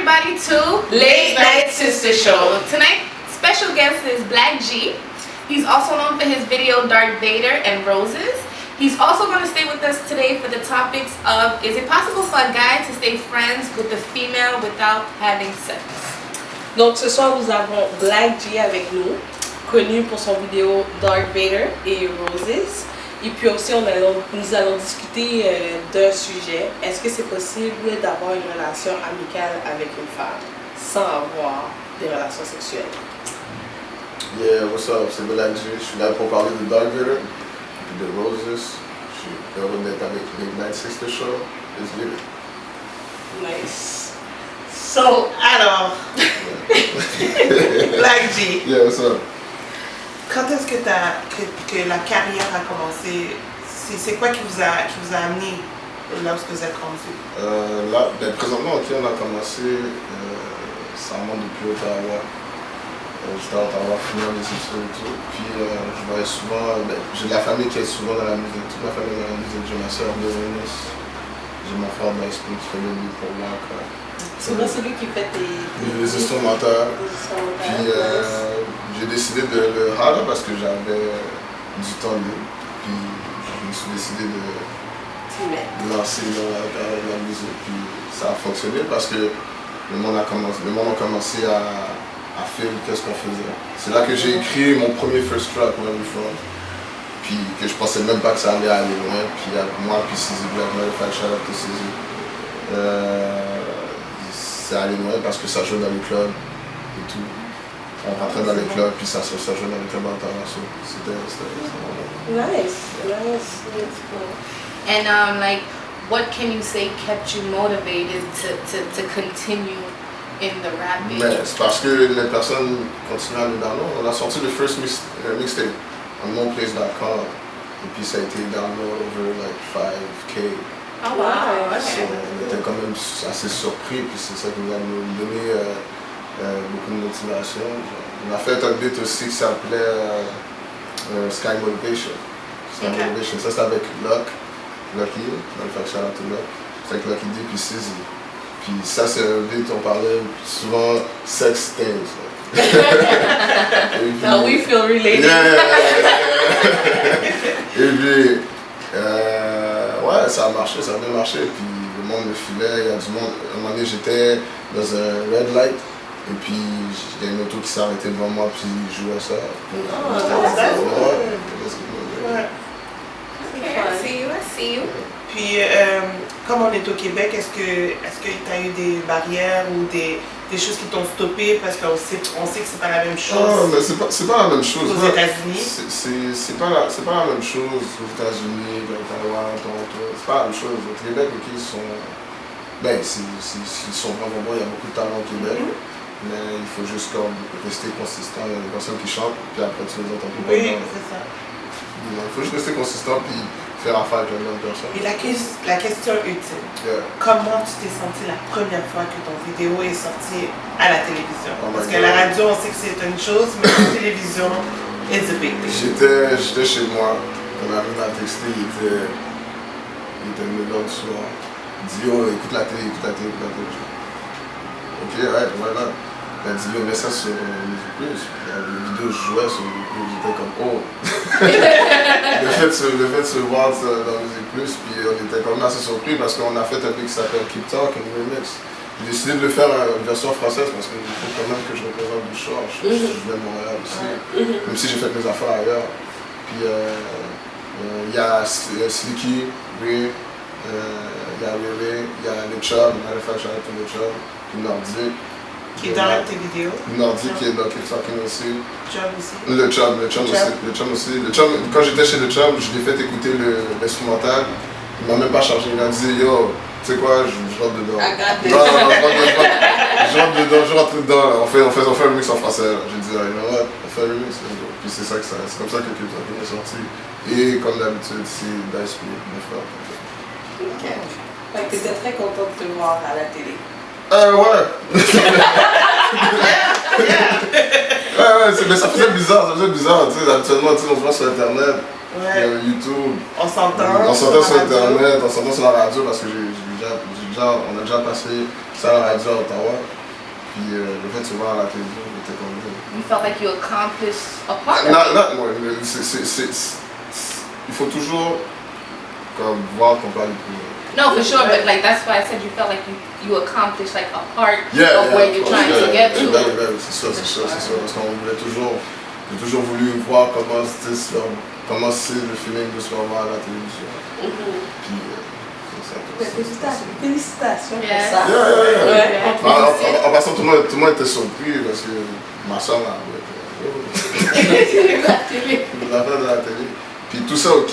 everybody to Late Night Sister Show. Tonight, special guest is Black G. He's also known for his video Darth Vader and Roses. He's also going to stay with us today for the topics of, is it possible for a guy to stay friends with a female without having sex? Donc ce soir nous avons Black G avec nous, connu pour son vidéo Darth Vader et Roses. Et puis aussi nous allons discuter d'un sujet. Est-ce que c'est possible d'avoir une relation amicale avec une femme sans avoir des relations sexuelles? Yeah, what's up? C'est Black G. Je suis là pour parler de Darth Vader et de Roses. Je suis heureux d'être avec Late Night Sister Show. Let's get it. Nice. So, alors, Black G, Yeah, what's up? quand est-ce que, que la carrière a commencé? C'est quoi qui vous a amené là où vous êtes rendu? Là, présentement, on a commencé, ça remonte depuis Ottawa. J'étais à Ottawa, finir mes études et tout. Puis je voyais souvent, j'ai de la famille qui est souvent dans la musique, toute ma famille est dans la musique. J'ai ma soeur de Venus, j'ai mon frère de high school qui fait le beat pour moi. Souvent c'est lui qui fait les instrumentales. Puis j'ai décidé de le râler parce que j'avais du temps libre. Puis je me suis décidé de lancer la musique. Puis ça a fonctionné parce que le monde a commencé à filmer qu'est-ce qu'on faisait. C'est là que j'ai écrit mon premier first track, Where We From. Puis que je pensais même pas que ça allait aller loin. Puis moi, puis CZ Black, shout out to CZ. C'est allé loin parce que ça jouait dans les clubs et tout. On rentrait dans les clubs puis ça jouait dans les clubs internationaux. C'était Nice. That's cool. And like, what can you say kept you motivated to continue in the rapping? Mais c'est parce que les personnes continuent à aller dans l'eau. On a sorti le first mixtape on noplace.com et puis ça a été download over like 5K. Oh wow, So, okay. on était quand même assez surpris, puis c'est ça qui nous a donné beaucoup de motivation. On a fait un beat aussi qui s'appelait Sky Motivation. Motivation, ça c'est avec Lucky, shout out to Luck. C'est avec Lucky D puis CZ. Puis ça c'est un beat, on parlait souvent sex things. Now we feel related. Et puis, ouais, ça a marché, ça a bien marché, puis le monde me filait, il y a du monde. À un moment donné, j'étais dans un red light, et puis il y a une auto qui s'est arrêtée devant moi, puis je jouais ça. I see you. Puis, comme on est au Québec, est-ce que tu as eu des barrières ou des choses qui t'ont stoppé parce qu'on sait que c'est pas la même chose? Non, mais c'est pas la même chose. Aux États-Unis? C'est pas la même chose aux États-Unis, à Ottawa, à Toronto. C'est pas la même chose. Au Québec, ok, ils sont vraiment bons, il y a beaucoup de talent au Québec. Mais il faut juste rester consistant. Il y a des personnes qui chantent, puis après tu les entends plus. Oui, c'est ça. Il faut juste rester consistant, puis faire affaire avec la même personne. Et la question ultime, comment tu t'es senti la première fois que ton vidéo est sorti à la télévision? Parce que la radio, on sait que c'est une chose, mais la télévision, it's a big thing. J'étais chez moi, mon ami m'a texté, il était 9h du soir. Il dit yo, écoute la télé. Ok, ouais, voilà. Il a dit yo, mets ça sur Music Plus. La vidéo je jouais sur Music Plus, j'étais comme oh. le fait de se voir dans Music Plus, puis on était quand même assez surpris parce qu'on a fait un truc qui s'appelle Keep Talk, un remix. J'ai décidé de le faire en version française parce qu'il faut quand même que je représente du short. Je viens de Montréal aussi, même si j'ai fait mes affaires ailleurs. Puis il y a Slicky, Ray, il y a Ray, il y a le Chum, le Chum, puis Nordique. Qui est dans tes vidéos? Nordique qui est dans Keep Talking aussi. Chum aussi? Le Chum aussi. Le Chum, quand j'étais chez le Chum, je l'ai fait écouter l'instrumental. Il m'a même pas chargé, il m'a dit yo, tu sais quoi, je rentre dedans. Je rentre dedans, on fait un remix en français. J'ai dit, you know what, on fait un remix. Puis c'est comme ça que Keep Talking est sorti. Et comme d'habitude, c'est Dice P, mon frère. Ok. Fait que t'étais très content de te voir à la télé. Ouais. Mais ça faisait bizarre, tu sais, habituellement, on se voit sur internet, YouTube. On s'entend sur internet, on s'entend sur la radio parce que j'ai on a déjà passé ça à la radio à Ottawa. Puis le fait de se voir à la télévision, j'étais comme... You felt like you accomplished a part Non, il faut toujours comme, voir qu'on peut aller plus loin. No, for sure, but like that's why I said you felt like you accomplished like a part of where you're trying to get to. C'est ça. Parce qu'on voulait toujours, j'ai toujours voulu voir comment c'est le feeling de se voir à la télévision. Puis c'est ça. Félicitations pour Yes. ça. En passant, tout le monde était surpris parce que ma soeur m'a l'affaire de la télé. Puis tout ça, ok,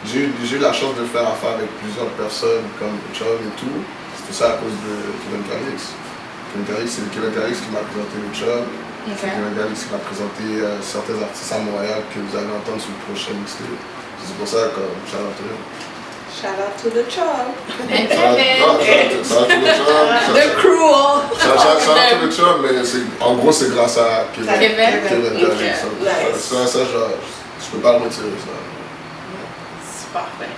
j'ai eu la chance de faire affaire avec plusieurs personnes comme Chum et tout. C'était ça à cause de Kevin Calix. C'est Kevin Calix qui m'a présenté le Chum. C'est Kevin Calix qui m'a présenté certains artistes à Montréal que vous allez entendre sur le prochain mixtape. C'est pour ça que shout out to him. Shout out to the Chum. And Kevin. Shout out to the Chum. The crew. Shout out to the Chum, mais en gros c'est grâce à Kevin Calix. Ça, je peux pas le retirer ça. C'est parfait.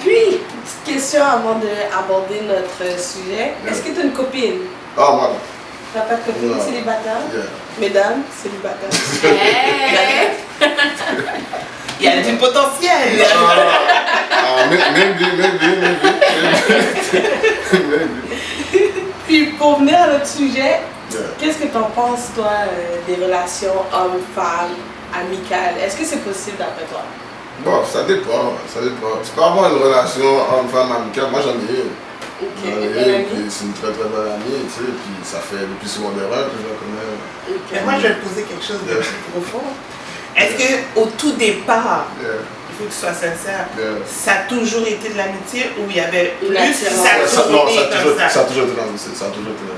Puis, petite question avant d'aborder notre sujet. Est-ce que tu as une copine? Ah, moi. Tu n'as pas de copine célibataire? Yeah. Mesdames, célibataires. Hey. Il y a du potentiel. Maybe. Puis, pour venir à notre sujet, qu'est-ce que tu en penses, toi, des relations hommes-femmes, amicales? Est-ce que c'est possible d'après toi? Bon, ça dépend. Tu peux avoir une relation homme-femme amicale. Moi, j'en ai une. Puis c'est une très très bonne amie, tu sais, puis ça fait depuis secondaire que je la connais. Mais moi, je vais te poser quelque chose de plus profond. Est-ce qu'au tout départ, il faut que tu sois sincère, ça a toujours été de l'amitié ou il y avait plus Ça a toujours été l'amitié.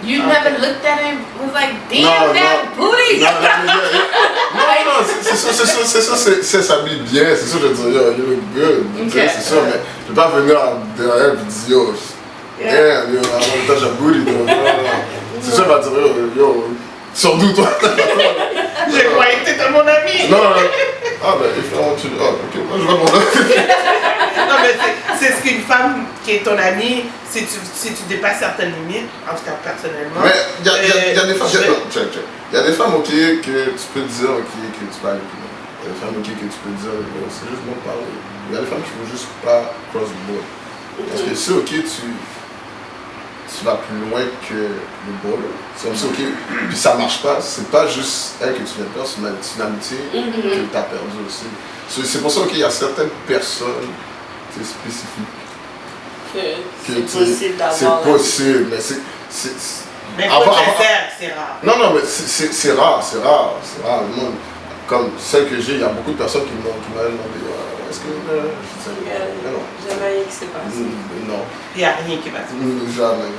You never looked at him was like, damn that booty. Non, c'est sûr, c'est s'habille bien, c'est sûr, je vais dire, yo, you look good, c'est sûr, mais je peux pas venir derrière et dire, yo, damn, yo, I want to touch a booty, c'est sûr, je vais dire, yo, sors d'où toi? Je croyais que t'étais mon ami. Non. Ah ben, if I want to... Ah, ok, moi je réponds là. Non, mais c'est ce qu'une femme qui est ton amie, si tu dépasses certaines limites, en tout cas personnellement. Mais il y a des femmes... Il y a des femmes, ok, que tu peux dire, ok, que tu peux aller plus loin. Il y a des femmes, ok, que tu peux dire, c'est juste bon parler. Il y a des femmes qui ne font juste pas cross the board. Parce que si, ok, tu vas plus loin que le border. C'est comme ça, ok, puis ça marche pas, c'est pas juste elle que tu viens de perdre, c'est une amitié que tu as perdue aussi. C'est pour ça qu'il y a certaines personnes spécifiques. C'est possible d'avoir. C'est possible, mais mais faut sincère, c'est rare. Non, mais c'est rare. Le monde, comme celle que j'ai, il y a beaucoup de personnes qui m'ont demandé est-ce que non. Jamais rien qui s'est passé. Non. Il n'y a rien qui va se passer. Jamais.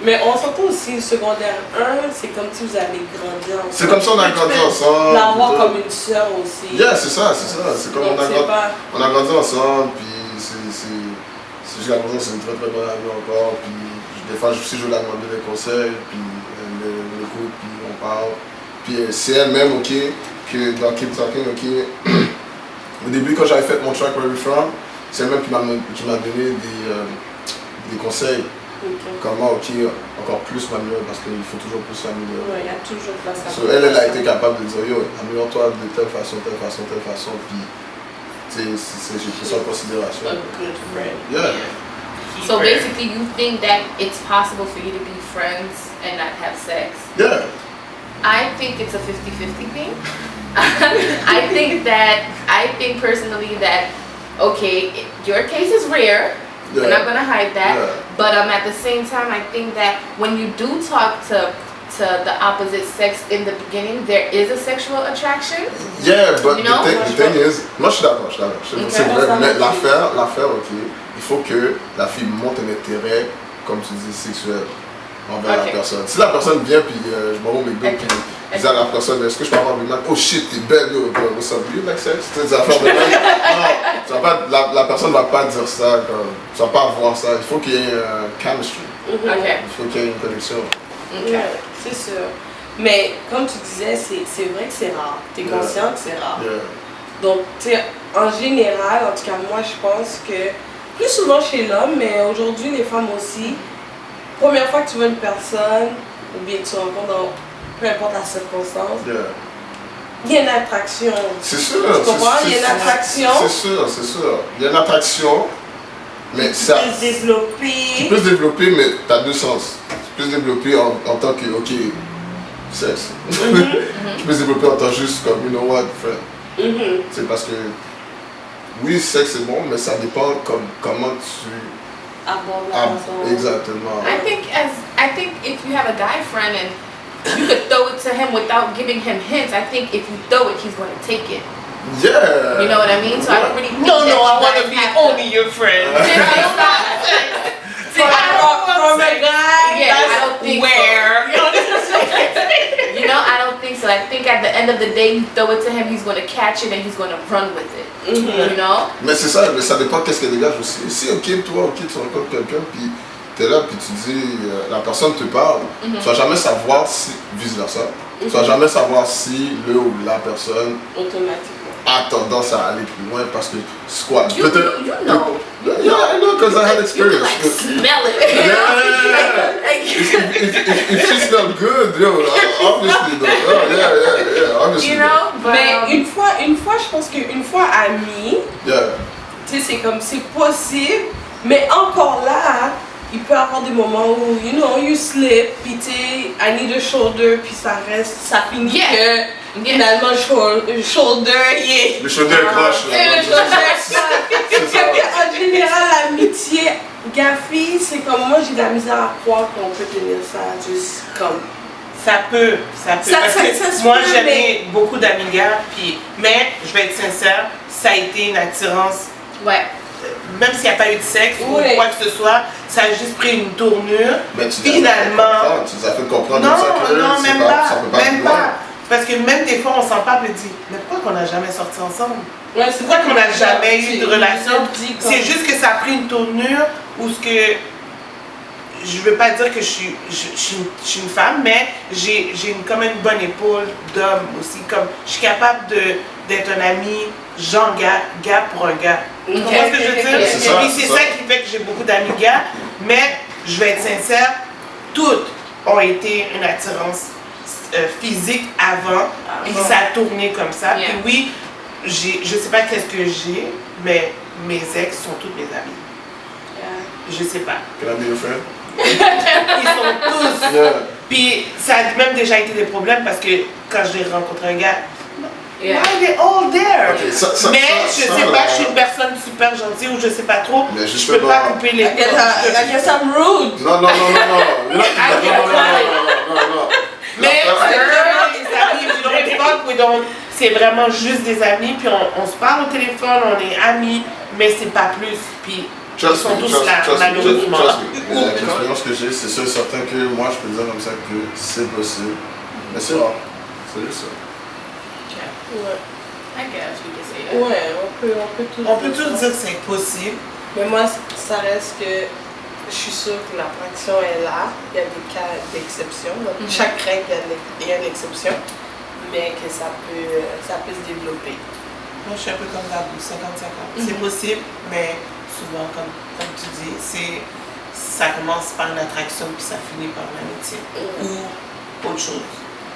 Mais on s'entend aussi, secondaire 1, c'est comme si vous avez grandi ensemble. C'est comme ça on a grandi ensemble. L'avoir comme une soeur aussi. Yeah, c'est ça. C'est comme on a grandi ensemble, puis c'est jusqu'à présent, c'est une très très bonne amie encore. Puis des fois, si je veux la demander des conseils, puis elle m'écoute, puis on parle. Puis c'est elle-même, ok, que dans Keep Talking, ok. Au début, quand j'avais fait mon track Where We From, c'est elle-même qui m'a donné des conseils. Comment, ok, encore plus m'améliorer parce qu'il faut toujours plus s'améliorer. Ouais, il y a toujours place à Elle a été capable de dire, yo, améliore-toi de telle façon, puis j'ai pris ça en considération. A good friend. Yeah. So basically, you think that it's possible for you to be friends and not have sex? Yeah. I think it's a 50-50 thing. I think personally that, okay, your case is rare. We're not gonna hide that. Yeah. But at the same time, I think that when you do talk to the opposite sex in the beginning, there is a sexual attraction. Yeah, but you know? the thing is, moi je suis d'accord. C'est vrai, mais l'affaire, ok, il faut que la fille monte un intérêt, comme tu dis, sexuel envers la personne. Si la personne vient, puis je m'en vais au McDo, puis je dis à la personne, est-ce que je peux avoir un Big Mac? Oh shit, t'es belle, yo, what's up, you like sex? Tu sais, des affaires de même. Non, la personne ne va pas dire ça, tu vas pas avoir ça. Il faut qu'il y ait un chemistry. Il faut qu'il y ait une connexion. Ouais, c'est sûr. Mais comme tu disais, c'est vrai que c'est rare. Tu es conscient que c'est rare. Yeah. Donc, tu sais, en général, en tout cas moi je pense que plus souvent chez l'homme, mais aujourd'hui les femmes aussi, première fois que tu vois une personne, ou bien tu rencontres dans peu importe la circonstance, il y a une attraction. C'est sûr. Tu comprends? Il y a une attraction. C'est sûr. Il y a une attraction, mais ça... Tu peux se développer. Tu peux se développer, mais tu as deux sens. Tu peux se développer en tant que, ok, sexe. Tu peux se développer en tant que juste comme, you know what, friend. C'est parce que, oui, sexe c'est bon, mais ça dépend comment tu... Exactement. I think if you have a guy friend and you could throw it to him without giving him hints, I think if you throw it, he's going to take it. Yeah. You know what I mean? So I don't really think No, that I want you to be guys have only your friend. From a guy, Yeah, I don't think where? You know, I don't think so. I think at the end of the day, you throw it to him, he's going to catch it and he's going to run with it. You know? Mais c'est ça, mais ça dépend qu'est-ce que dégage aussi. Si, ok, tu rencontres quelqu'un, puis t'es là, puis tu dis, la personne te parle, tu vas jamais savoir si, vice versa, tu vas jamais savoir si le ou la personne automatiquement a tendance à aller plus loin parce que c'est quoi? You know. Yeah, I know, because I had experience. You can, like, smell it. If she smelled good, yo, obviously, though. Yeah, obviously. You know? But, mais une fois, je pense qu'une fois amis, tu sais, c'est comme, c'est possible, mais encore là, il peut y avoir des moments où, you know, you slip, puis tu sais, I need a shoulder, puis ça reste, ça finit que finalement, shoulder, Le shoulder croche, En général, l'amitié gars-fille, c'est comme, moi j'ai de la misère à croire qu'on peut tenir ça juste comme... Ça peut. Parce que moi, peut, j'avais beaucoup d'amis gars, mais je vais être sincère, ça a été une attirance. Ouais. Même s'il n'y a pas eu de sexe ou quoi que ce soit, ça a juste pris une tournure. Mais finalement. Tu nous as fait comprendre Non, ça que même ça peut pas même pas. Parce que même des fois, on s'en parle et dit, mais pourquoi qu'on n'a jamais sorti ensemble? Ouais, Pourquoi qu'on n'a jamais eu de relation? C'est comme... juste que ça a pris une tournure où ce que... Je veux pas dire que je suis une femme, mais j'ai quand même une bonne épaule d'homme aussi. Comme, je suis capable d'être un ami, genre gars pour un gars. Tu comprends ce que je veux dire? Et puis c'est ça qui fait que j'ai beaucoup d'amis gars, mais je vais être sincère, toutes ont été une attirance physique avant, puis ça a tourné comme ça. Puis oui, je sais pas qu'est-ce que j'ai, mais mes ex sont toutes mes amis. Je sais pas. Can I be your friend? Ils sont tous. Puis ça a même déjà été des problèmes parce que quand j'ai rencontré un gars, why they all there? Mais je sais pas, je suis une personne super gentille ou je sais pas trop. Mais je peux pas couper les I guess I'm rude. Non. Mais c'est vraiment des amis, c'est vraiment juste des amis, puis on se parle au téléphone, on est amis, mais c'est pas plus. Puis ils sont tous là, malheureusement. L'expérience que j'ai, c'est sûr et certain que moi je peux dire comme ça que c'est possible. Mais c'est rare. C'est juste ça. Ouais. I guess we can say that. Ouais, on peut tous dire que c'est possible. Mais moi, ça reste que je suis sûre que l'attraction est là. Il y a des cas d'exception. Chaque règle, il y a une exception. Mais que ça peut se développer. Moi, je suis un peu comme Gabou, 50-50. C'est possible, mais souvent, comme tu dis, ça commence par une attraction puis ça finit par l'amitié ou autre chose.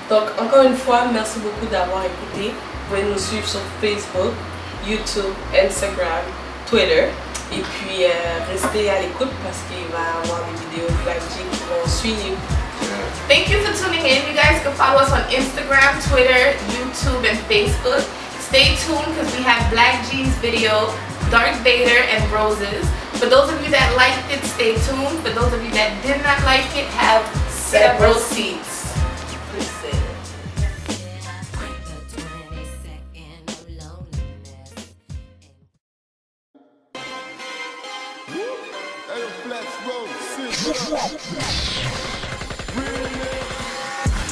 Donc, encore une fois, merci beaucoup d'avoir écouté. Vous pouvez nous suivre sur Facebook, YouTube, Instagram, Twitter. Et puis, restez à l'écoute parce qu'il va y avoir des vidéos de Black G qui vont suivre. Thank you for tuning in. You guys can follow us on Instagram, Twitter, YouTube, and Facebook. Stay tuned because we have Black G's video, Darth Vader and Roses. For those of you that liked it, stay tuned. For those of you that did not like it, have several seats.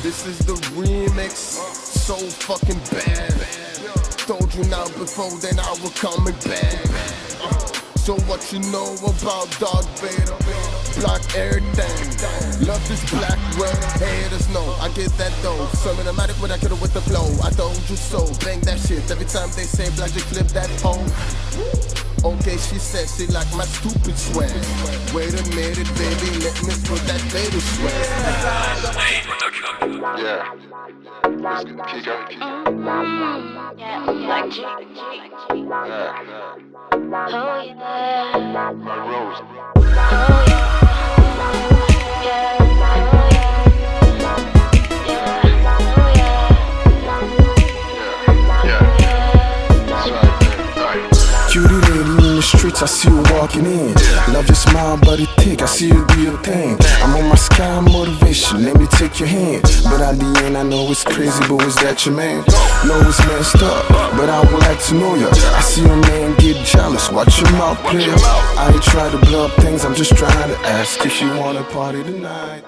This is the remix, so fucking bad. Told you now before that I was coming back. So what you know about Darth Vader? Block everything. Love this black world. Haters know I get that dough. Cinematic when I get it with the flow. I told you so. Bang that shit. Every time they say black, they flip that pole. Okay, she said she like my stupid swag. Wait a minute, baby, let me put that baby swag. Yeah. Let's get the kick out. Yeah, Black G. Yeah. Oh yeah. My Rose. Oh yeah. Yeah. Oh yeah. Yeah. Oh yeah. That's right. Cutie lady in the streets, I see you walking in. Love your smile, body thick, I see you do your thing. I'm on my sky motivation, let me take your hand. But at the end, I know it's crazy, but was that your man? No, it's messed up, but I would like to know ya. I see a man get jealous, watch your mouth, player. I ain't try to blow up things, I'm just trying to ask if you wanna party tonight.